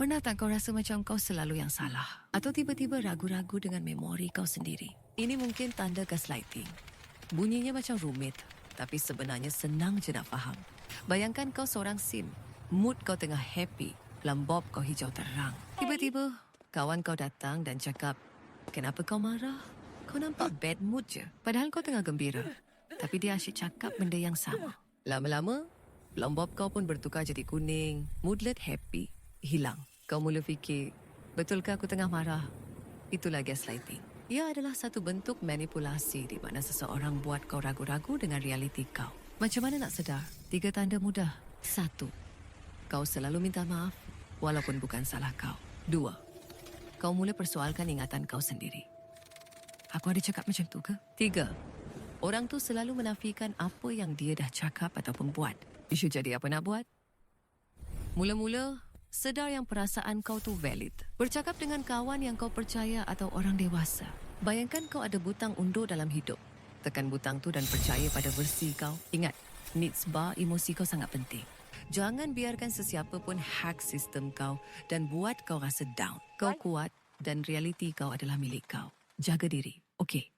Pernah tak kau rasa macam kau selalu yang salah? Atau tiba-tiba ragu-ragu dengan memori kau sendiri? Ini mungkin tanda gaslighting. Bunyinya macam rumit, tapi sebenarnya senang je nak faham. Bayangkan kau seorang sim. Mood kau tengah happy. Lambob kau hijau terang. Tiba-tiba, kawan kau datang dan cakap, "Kenapa kau marah? Kau nampak bad mood je. Padahal kau tengah gembira." Tapi dia asyik cakap benda yang sama. Lama-lama, lambob kau pun bertukar jadi kuning. Moodlet happy. Hilang. Kau mula fikir, betulkah aku tengah marah? Itulah gaslighting. Ia adalah satu bentuk manipulasi di mana seseorang buat kau ragu-ragu dengan realiti kau. Macam mana nak sedar? 3 tanda mudah. 1. Kau selalu minta maaf walaupun bukan salah kau. 2. Kau mula persoalkan ingatan kau sendiri. Aku ada cakap macam tu ke? 3. Orang tu selalu menafikan apa yang dia dah cakap ataupun buat. Isu jadi apa nak buat? Mula-mula, sedar yang perasaan kau tu valid. Bercakap dengan kawan yang kau percaya atau orang dewasa. Bayangkan kau ada butang undur dalam hidup. Tekan butang tu dan percaya pada versi kau. Ingat, needs bar emosi kau sangat penting. Jangan biarkan sesiapa pun hack sistem kau dan buat kau rasa down. Kau kuat dan realiti kau adalah milik kau. Jaga diri, okey?